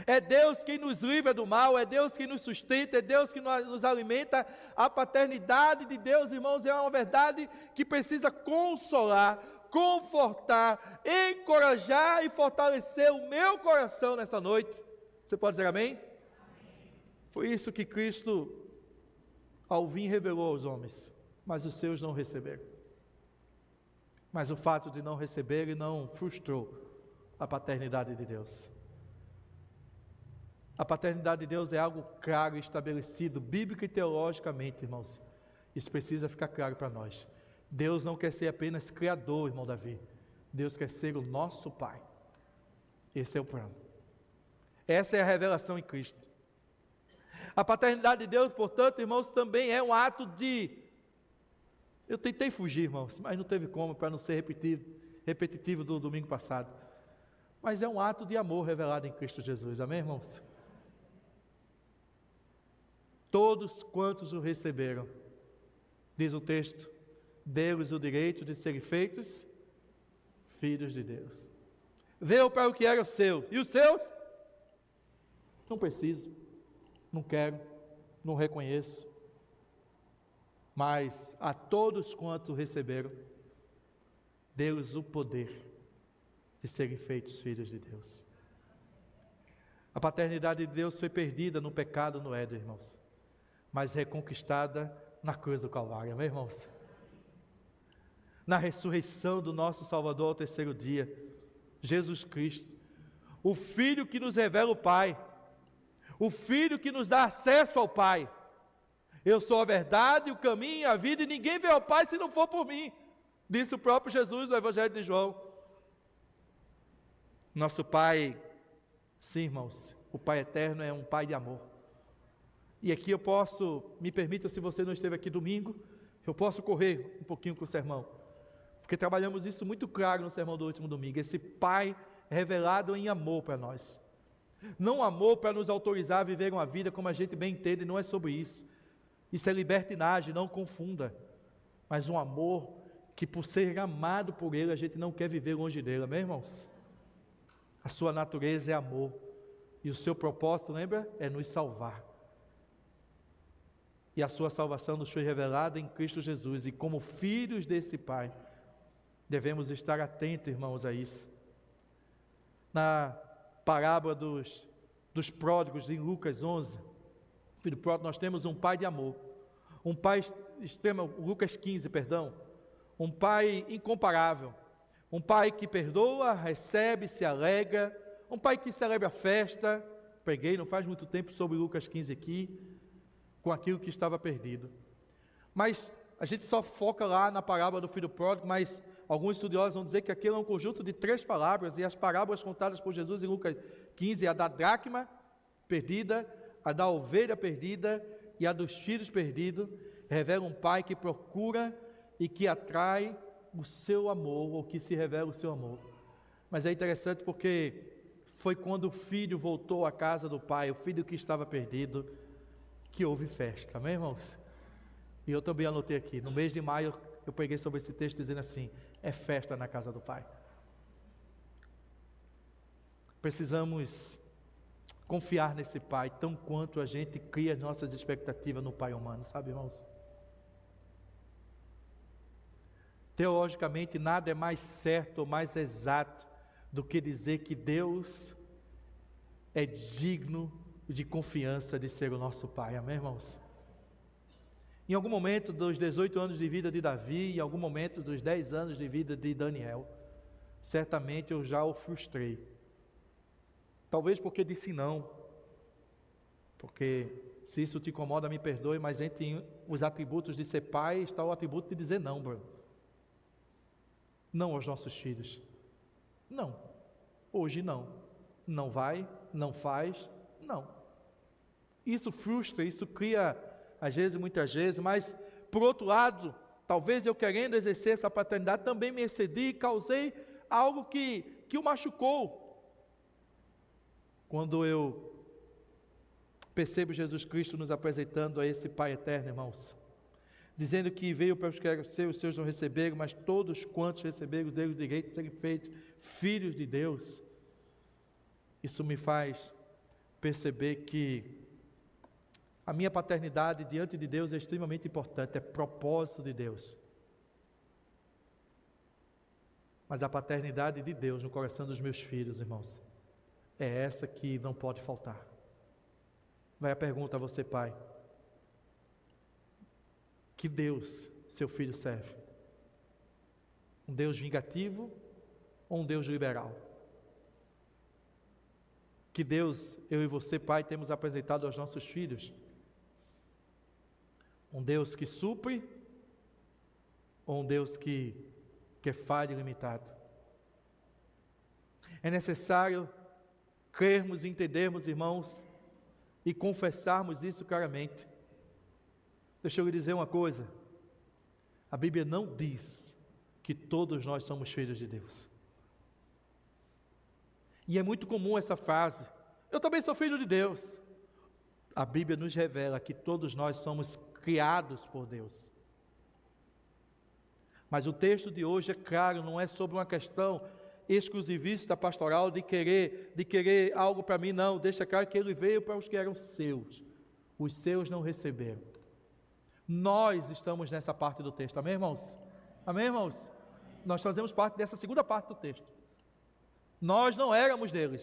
É Deus quem nos livra do mal, é Deus quem nos sustenta, é Deus que nos alimenta. A paternidade de Deus, irmãos, é uma verdade que precisa consolar, confortar, encorajar e fortalecer o meu coração nessa noite. Você pode dizer amém? Amém. Foi isso que Cristo, ao vir, revelou aos homens, mas os seus não receberam. Mas o fato de não receberem não frustrou a paternidade de Deus. A paternidade de Deus é algo claro e estabelecido, bíblico e teologicamente, irmãos. Isso precisa ficar claro para nós. Deus não quer ser apenas criador, irmão Davi. Deus quer ser o nosso Pai. Esse é o plano. Essa é a revelação em Cristo. A paternidade de Deus, portanto, irmãos, também é um ato de... Eu tentei fugir, irmãos, mas não teve como, para não ser repetitivo do domingo passado. Mas é um ato de amor revelado em Cristo Jesus, amém, irmãos? Todos quantos o receberam, diz o texto, deu-lhes o direito de serem feitos filhos de Deus. Veio para o que era o seu, e os seus Não preciso, não quero, não reconheço. Mas a todos quanto receberam, deu-lhes o poder de serem feitos filhos de Deus. A paternidade de Deus foi perdida no pecado no Éden, irmãos, mas reconquistada na cruz do Calvário, amém, irmãos? Na ressurreição do nosso Salvador ao terceiro dia, Jesus Cristo, o Filho que nos revela o Pai, o Filho que nos dá acesso ao Pai. Eu sou a verdade, o caminho e a vida, e ninguém vê ao Pai se não for por mim, disse o próprio Jesus no Evangelho de João. Nosso Pai, sim, irmãos, o Pai eterno é um Pai de amor. E aqui eu posso, me permita, se você não esteve aqui domingo, eu posso correr um pouquinho com o sermão, porque trabalhamos isso muito claro no sermão do último domingo, esse Pai revelado em amor para nós. Não amor para nos autorizar a viver uma vida como a gente bem entende, não é sobre isso. Isso é libertinagem, não confunda. Mas um amor que, por ser amado por Ele, a gente não quer viver longe dele, amém, irmãos? A sua natureza é amor, e o seu propósito, lembra? É nos salvar. E a sua salvação nos foi revelada em Cristo Jesus, e como filhos desse Pai, devemos estar atentos, irmãos, a isso. Na parábola dos pródigos, em Lucas 11, filho pródigo, nós temos um pai de amor, um pai extremo, Lucas 15, perdão, um pai incomparável, um pai que perdoa, recebe, se alegra, um pai que celebra a festa. Preguei não faz muito tempo sobre Lucas 15 aqui, com aquilo que estava perdido, mas a gente só foca lá na parábola do filho pródigo, mas alguns estudiosos vão dizer que aquilo é um conjunto de 3 parábolas, e as parábolas contadas por Jesus em Lucas 15, a da dracma perdida, a da ovelha perdida e a dos filhos perdidos, revela um pai que procura e que atrai o seu amor, ou que se revela o seu amor. Mas é interessante porque foi quando o filho voltou à casa do pai, o filho que estava perdido, que houve festa, amém, irmãos? E eu também anotei aqui, no mês de maio eu preguei sobre esse texto dizendo assim, é festa na casa do pai. Precisamos confiar nesse Pai, tão quanto a gente cria nossas expectativas no Pai humano, sabe, irmãos? Teologicamente, nada é mais certo ou mais exato do que dizer que Deus é digno de confiança de ser o nosso Pai, amém, irmãos? Em algum momento dos 18 anos de vida de Davi, em algum momento dos 10 anos de vida de Daniel, certamente eu já o frustrei. Talvez porque disse não, porque se isso te incomoda, me perdoe, mas entre os atributos de ser pai está o atributo de dizer não, Bruno. Não aos nossos filhos. Não. Hoje não. Não vai, não faz, não. Isso frustra, isso cria, às vezes, muitas vezes, mas, por outro lado, talvez eu querendo exercer essa paternidade, também me excedi e causei algo que o machucou. Quando eu percebo Jesus Cristo nos apresentando a esse Pai eterno, irmãos, dizendo que veio para os que eram seus, os seus não receberam, mas todos quantos receberam, deu o direito de serem feitos filhos de Deus. Isso me faz perceber que a minha paternidade diante de Deus é extremamente importante, é propósito de Deus. Mas a paternidade de Deus no coração dos meus filhos, irmãos, é essa que não pode faltar. Vai a pergunta a você, pai: que Deus seu filho serve? Um Deus vingativo ou um Deus liberal? Que Deus eu e você, pai, temos apresentado aos nossos filhos? Um Deus que supre ou um Deus que é falho e limitado? É necessário crermos e entendermos, irmãos, e confessarmos isso claramente. Deixa eu lhe dizer uma coisa: a Bíblia não diz que todos nós somos filhos de Deus. E é muito comum essa frase: eu também sou filho de Deus. A Bíblia nos revela que todos nós somos criados por Deus. Mas o texto de hoje é claro, não é sobre uma questão exclusivista pastoral de querer algo para mim, não. Deixa claro que ele veio para os que eram seus. Os seus não receberam. Nós estamos nessa parte do texto, amém, irmãos? Amém, irmãos? Nós fazemos parte dessa segunda parte do texto. Nós não éramos dele,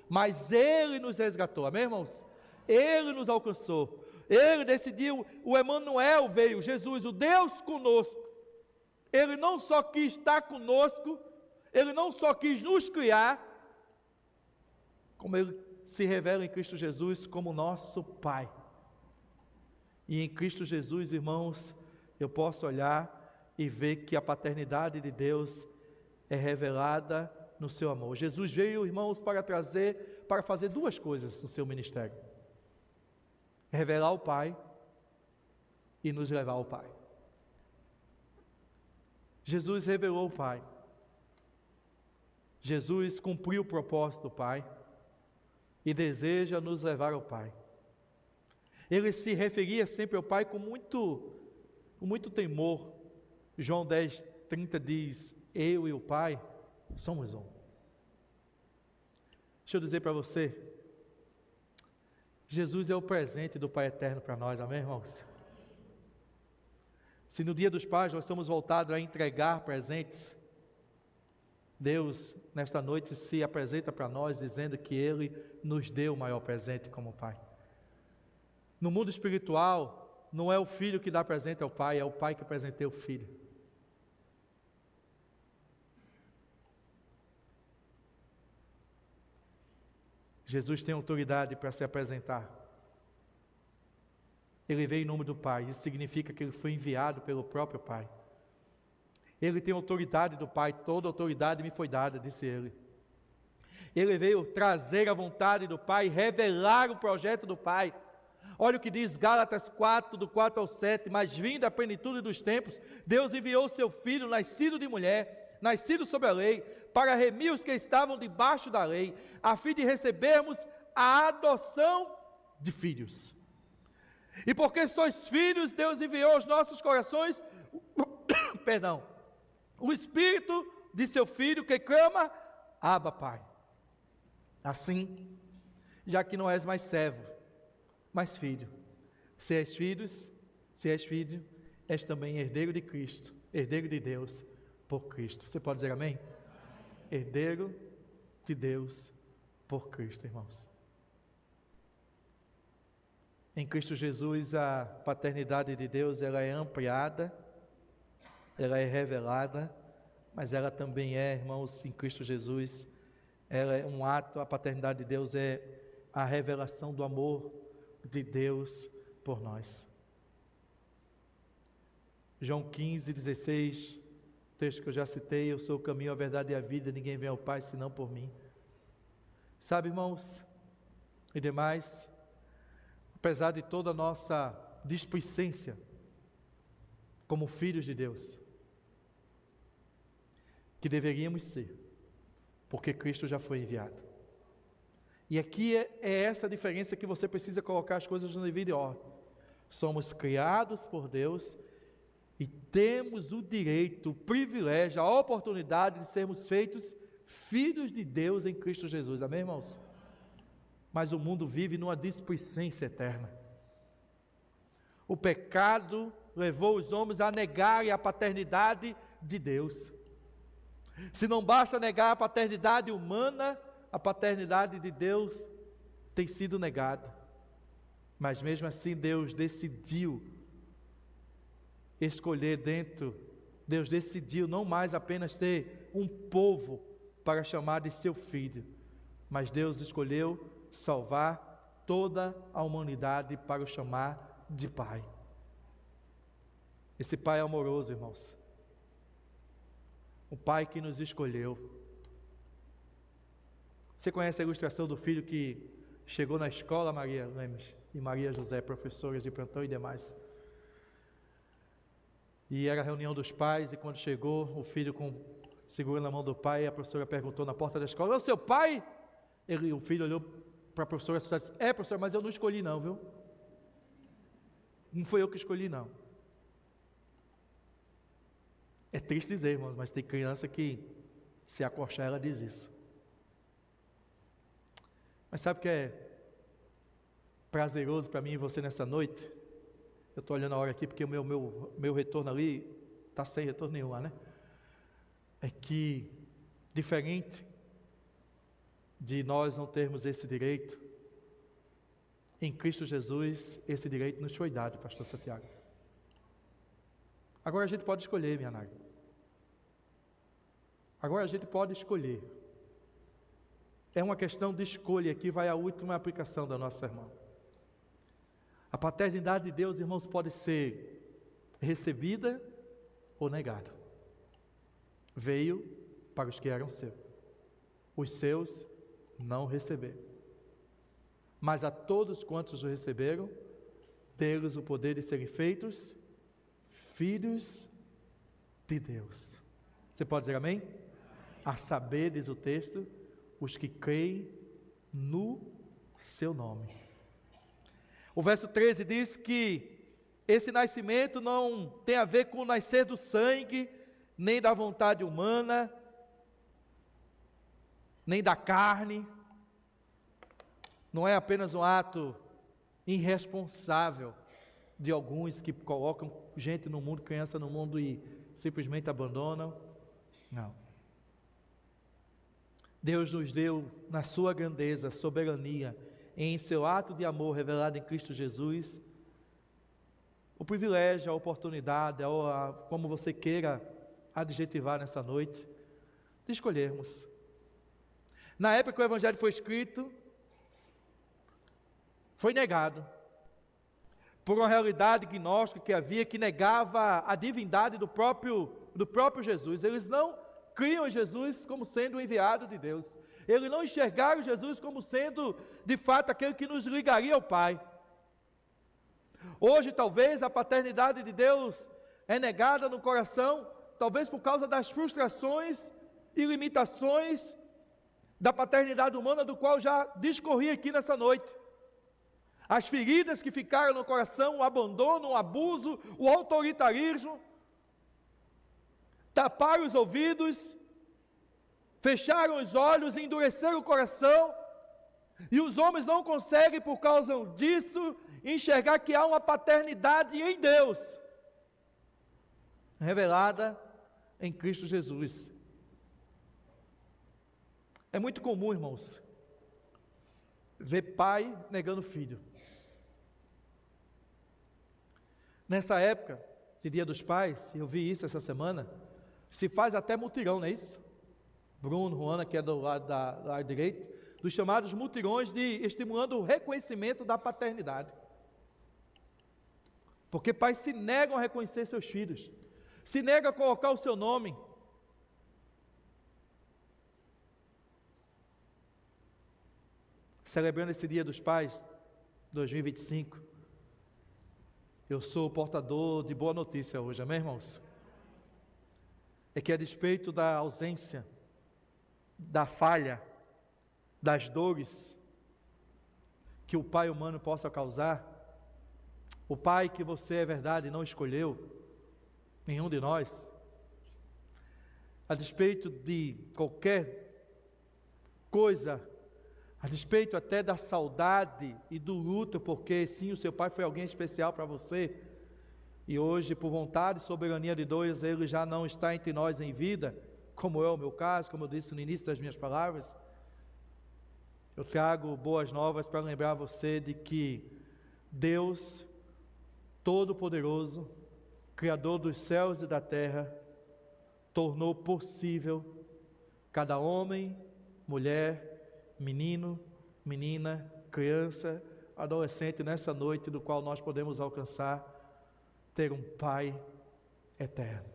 mas ele nos resgatou, amém, irmãos? Ele nos alcançou, ele decidiu, o Emanuel veio, Jesus, o Deus conosco. Ele não só quis estar conosco, ele não só quis nos criar, como ele se revela em Cristo Jesus como nosso Pai. E em Cristo Jesus, irmãos, eu posso olhar e ver que a paternidade de Deus é revelada no seu amor. Jesus veio, irmãos, para fazer duas coisas no seu ministério: revelar o Pai e nos levar ao Pai. Jesus revelou o Pai. Jesus cumpriu o propósito do Pai e deseja nos levar ao Pai. Ele se referia sempre ao Pai com muito temor. João 10:30 diz: eu e o Pai somos um. Deixa eu dizer para você, Jesus é o presente do Pai eterno para nós, amém, irmãos? Se no dia dos pais nós somos voltados a entregar presentes, Deus nesta noite se apresenta para nós dizendo que Ele nos deu o maior presente como Pai. No mundo espiritual, não é o filho que dá presente ao pai, é o pai que presenteia o filho. Jesus tem autoridade para se apresentar. Ele veio em nome do Pai, isso significa que ele foi enviado pelo próprio Pai. Ele tem autoridade do Pai, toda autoridade me foi dada, disse ele. Ele veio trazer a vontade do Pai, revelar o projeto do Pai. Olha o que diz Gálatas 4, do 4 ao 7, mas vindo a plenitude dos tempos, Deus enviou o seu Filho, nascido de mulher, nascido sob a lei, para remir os que estavam debaixo da lei, a fim de recebermos a adoção de filhos. E porque sois filhos, Deus enviou aos nossos corações, o Espírito de seu Filho que clama, Abba, Pai. Assim, já que não és mais servo, mas filho, se és filho, és também herdeiro de Cristo, herdeiro de Deus por Cristo. Você pode dizer amém? Herdeiro de Deus por Cristo, irmãos. Em Cristo Jesus, a paternidade de Deus, ela é ampliada, ela é revelada, mas ela também é, irmãos, em Cristo Jesus, ela é um ato, a paternidade de Deus é a revelação do amor de Deus por nós. João 15:16, texto que eu já citei: eu sou o caminho, a verdade e a vida, ninguém vem ao Pai senão por mim. Sabe, irmãos, e demais, apesar de toda a nossa displicência como filhos de Deus, que deveríamos ser, porque Cristo já foi enviado. E aqui é essa a diferença que você precisa colocar as coisas na devida ordem. Somos criados por Deus e temos o direito, o privilégio, a oportunidade de sermos feitos filhos de Deus em Cristo Jesus. Amém, irmãos? Mas o mundo vive numa displicência eterna. O pecado levou os homens a negarem a paternidade de Deus. Se não basta negar a paternidade humana, a paternidade de Deus tem sido negada. Mas mesmo assim Deus decidiu escolher Deus decidiu não mais apenas ter um povo para chamar de seu filho, mas Deus escolheu salvar toda a humanidade para o chamar de Pai. Esse Pai é amoroso, irmãos. O Pai que nos escolheu. Você conhece a ilustração do filho que chegou na escola, Maria Lemes e Maria José, professoras de plantão e demais. E era a reunião dos pais, e quando chegou, o filho segurando a mão do pai, a professora perguntou na porta da escola: é o seu pai? O filho olhou para a professora e disse: é, professora, mas eu não escolhi não, viu? Não foi eu que escolhi não. É triste dizer, irmãos, mas tem criança que Se acochar, ela diz isso. Mas sabe o que é prazeroso para mim e você nessa noite? Eu estou olhando a hora aqui porque o meu retorno ali está sem retorno nenhum lá, né? É que, diferente de nós não termos esse direito, em Cristo Jesus, esse direito nos foi dado, pastor Santiago. Agora a gente pode escolher, minha Nádia. Agora a gente pode escolher. É uma questão de escolha, aqui vai a última aplicação da nossa irmã. A paternidade de Deus, irmãos, pode ser recebida ou negada. Veio para os que eram seus. Os seus não receberam. Mas a todos quantos o receberam, deu-lhes o poder de serem feitos filhos de Deus. Você pode dizer amém? A saber, diz o texto, os que creem no seu nome. O verso 13 diz que esse nascimento não tem a ver com o nascer do sangue, nem da vontade humana, nem da carne. Não é apenas um ato irresponsável de alguns que colocam gente no mundo, criança no mundo e simplesmente abandonam. Não. Deus nos deu, na sua grandeza, soberania, em seu ato de amor revelado em Cristo Jesus, o privilégio, a oportunidade, como você queira adjetivar nessa noite, de escolhermos. Na época que o Evangelho foi escrito, foi negado, por uma realidade gnóstica que havia, que negava a divindade do próprio Jesus. Eles não criam em Jesus como sendo o enviado de Deus. Eles não enxergaram Jesus como sendo, de fato, aquele que nos ligaria ao Pai. Hoje, talvez, a paternidade de Deus é negada no coração, talvez por causa das frustrações e limitações da paternidade humana, do qual já discorri aqui nessa noite. As feridas que ficaram no coração, o abandono, o abuso, o autoritarismo, taparam os ouvidos, fecharam os olhos, endureceram o coração, e os homens não conseguem, por causa disso, enxergar que há uma paternidade em Deus, revelada em Cristo Jesus. É muito comum, irmãos, ver pai negando filho. Nessa época de Dia dos Pais, eu vi isso essa semana, se faz até mutirão, não é isso? Bruno, Juana, que é do lado direito, dos chamados mutirões, estimulando o reconhecimento da paternidade. Porque pais se negam a reconhecer seus filhos, se negam a colocar o seu nome. Celebrando esse Dia dos Pais, 2025, eu sou o portador de boa notícia hoje, amém, irmãos? É que a despeito da ausência, da falha, das dores que o pai humano possa causar, o pai que você, é verdade, não escolheu, nenhum de nós, a despeito de qualquer coisa, a despeito até da saudade e do luto, porque sim, o seu pai foi alguém especial para você, e hoje, por vontade e soberania de Deus, ele já não está entre nós em vida, como é o meu caso, como eu disse no início das minhas palavras. Eu trago boas novas para lembrar você de que Deus Todo-Poderoso, Criador dos céus e da terra, tornou possível cada homem, mulher, menino, menina, criança, adolescente, nessa noite do qual nós podemos alcançar, ter um Pai eterno.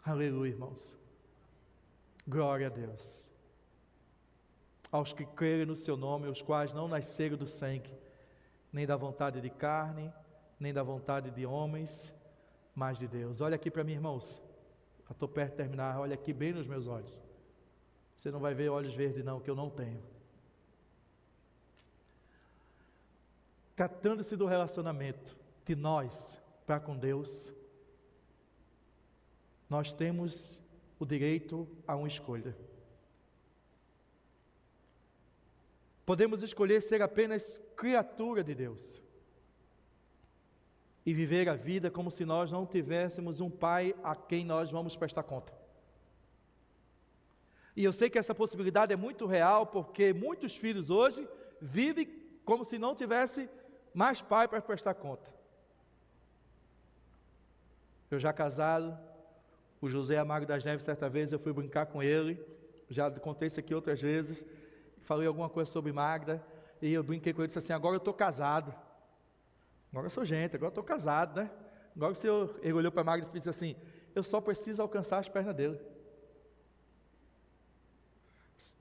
Aleluia, irmãos. Glória a Deus. Aos que crerem no seu nome, os quais não nasceram do sangue, nem da vontade de carne, nem da vontade de homens, mas de Deus. Olha aqui para mim, irmãos. Já estou perto de terminar. Olha aqui bem nos meus olhos. Você não vai ver olhos verdes não, que eu não tenho. Tratando-se do relacionamento de nós para com Deus, nós temos o direito a uma escolha. Podemos escolher ser apenas criatura de Deus e viver a vida como se nós não tivéssemos um pai a quem nós vamos prestar conta. E eu sei que essa possibilidade é muito real, porque muitos filhos hoje vivem como se não tivesse mais pai para prestar conta. Eu já casado, o José Amaro das Neves, certa vez eu fui brincar com ele, já contei isso aqui outras vezes, falei alguma coisa sobre Magda, e eu brinquei com ele e disse assim: agora eu estou casado, agora eu sou gente, agora eu estou casado, né? Agora ele olhou para Magda e disse assim: eu só preciso alcançar as pernas dele.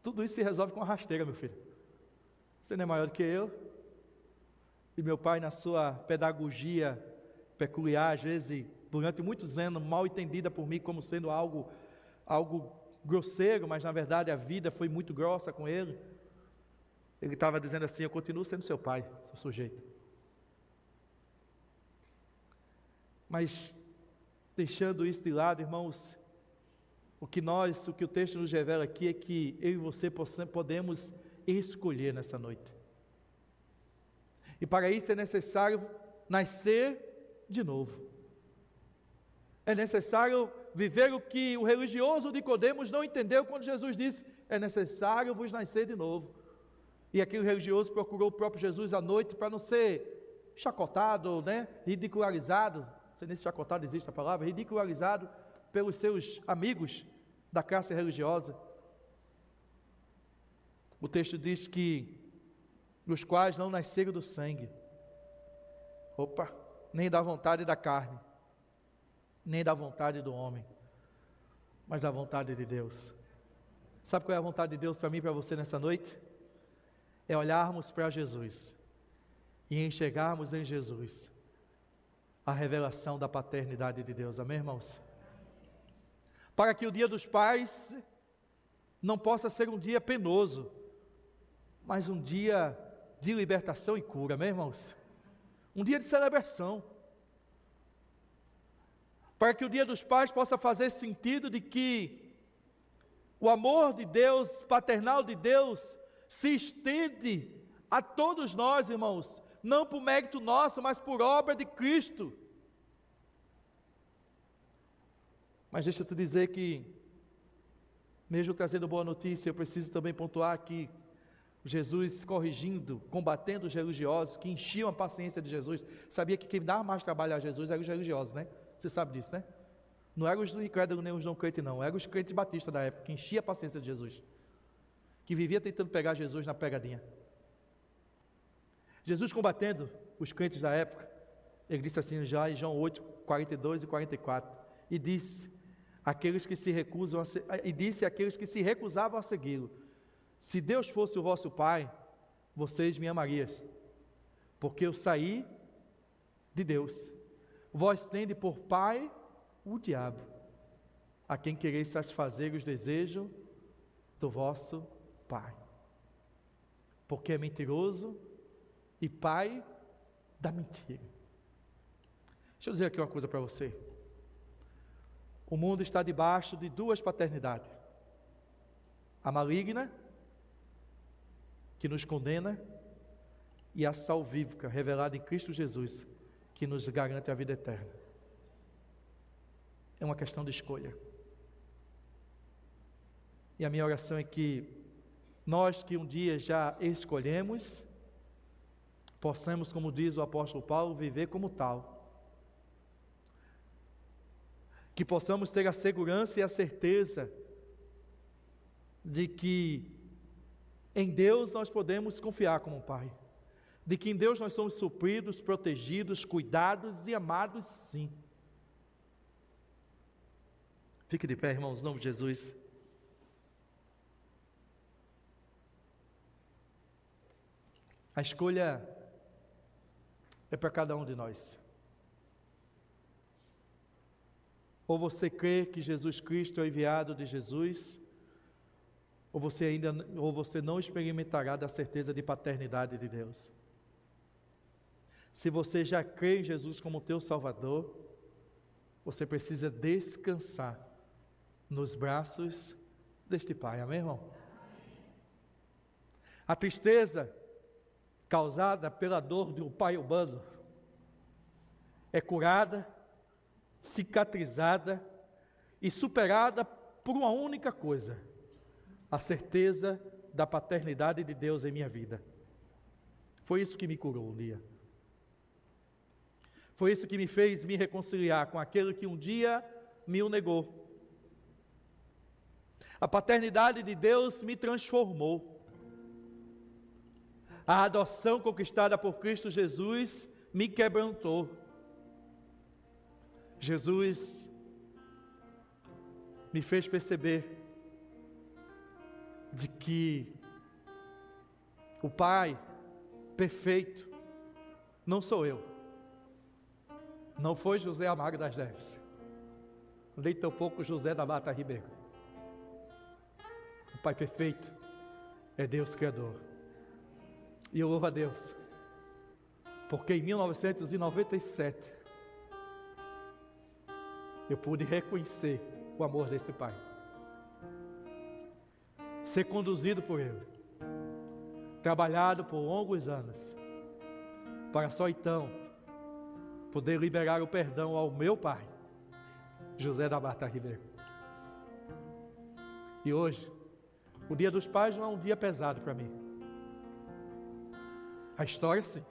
Tudo isso se resolve com uma rasteira, meu filho. Você não é maior do que eu. E meu pai, na sua pedagogia peculiar, às vezes, durante muitos anos, mal entendida por mim como sendo algo grosseiro, mas na verdade a vida foi muito grossa com ele. Ele estava dizendo assim: eu continuo sendo seu pai, seu sujeito. Mas, deixando isso de lado, irmãos, o que o texto nos revela aqui é que eu e você podemos escolher nessa noite. E para isso é necessário nascer de novo. É necessário viver o que o religioso Nicodemos não entendeu quando Jesus disse: é necessário vos nascer de novo. E aquele religioso procurou o próprio Jesus à noite para não ser chacotado, né, ridicularizado. Não sei nem se chacotado existe a palavra, ridicularizado pelos seus amigos da classe religiosa. O texto diz que os quais não nasceram do sangue, nem da vontade da carne, nem da vontade do homem, mas da vontade de Deus. Sabe qual é a vontade de Deus para mim e para você nessa noite? É olharmos para Jesus e enxergarmos em Jesus a revelação da paternidade de Deus. Amém, irmãos? Para que o dia dos pais não possa ser um dia penoso, mas um dia de libertação e cura. Amém, irmãos? Um dia de celebração. Para que o dia dos pais possa fazer sentido de que o amor de Deus, paternal de Deus, se estende a todos nós, irmãos, não por mérito nosso, mas por obra de Cristo. Mas deixa eu te dizer que, mesmo trazendo boa notícia, eu preciso também pontuar que Jesus corrigindo, combatendo os religiosos que enchiam a paciência de Jesus. Sabia que quem dava mais trabalho a Jesus eram os religiosos, né? Você sabe disso, né? Não eram os incrédulos nem os não crentes, não. Eram os crentes batistas da época, que enchiam a paciência de Jesus, que vivia tentando pegar Jesus na pegadinha. Jesus combatendo os crentes da época, ele disse assim já em João 8, 42 e 44, e disse àqueles que se recusavam a segui-lo: se Deus fosse o vosso Pai, vocês me amariam, porque eu saí de Deus. Vós tende por pai o diabo, a quem quereis satisfazer os desejos do vosso pai, porque é mentiroso e pai da mentira. Deixa eu dizer aqui uma coisa para você. O mundo está debaixo de duas paternidades: a maligna, que nos condena, e a salvífica, revelada em Cristo Jesus, que nos garante a vida eterna. É uma questão de escolha. E a minha oração é que nós que um dia já escolhemos, possamos, como diz o apóstolo Paulo, viver como tal. Que possamos ter a segurança e a certeza de que em Deus nós podemos confiar como Pai, de que em Deus nós somos supridos, protegidos, cuidados e amados, sim. Fique de pé, irmãos, em nome de Jesus. A escolha é para cada um de nós. Ou você crê que Jesus Cristo é o enviado de Jesus, ou você não experimentará da certeza de paternidade de Deus. Se você já crê em Jesus como teu Salvador, você precisa descansar nos braços deste Pai. Amém, irmão? A tristeza causada pela dor de um pai humano é curada, cicatrizada e superada por uma única coisa: a certeza da paternidade de Deus em minha vida. Foi isso que me curou um dia. Foi isso que me fez me reconciliar com aquele que um dia me o negou. A paternidade de Deus me transformou. A adoção conquistada por Cristo Jesus me quebrantou. Jesus me fez perceber de que o Pai perfeito não sou eu, não foi José Amaro das Neves, nem tampouco José da Mata Ribeiro. O Pai perfeito é Deus Criador. E eu louvo a Deus, porque em 1997 eu pude reconhecer o amor desse Pai, ser conduzido por Ele, trabalhado por longos anos, para só então poder liberar o perdão ao meu pai, José da Mata Ribeiro. E hoje, o Dia dos Pais não é um dia pesado para mim. A história, sim.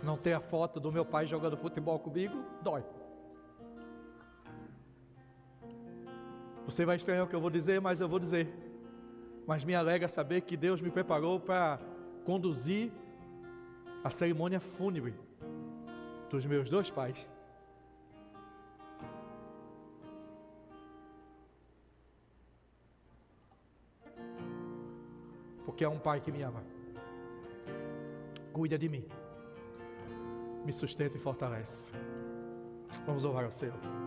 Não ter a foto do meu pai jogando futebol comigo, dói. Você vai estranhar o que eu vou dizer, mas eu vou dizer. Mas me alegra saber que Deus me preparou para conduzir a cerimônia fúnebre dos meus dois pais. Porque é um Pai que me ama, cuida de mim, me sustenta e fortalece. Vamos orar ao Senhor.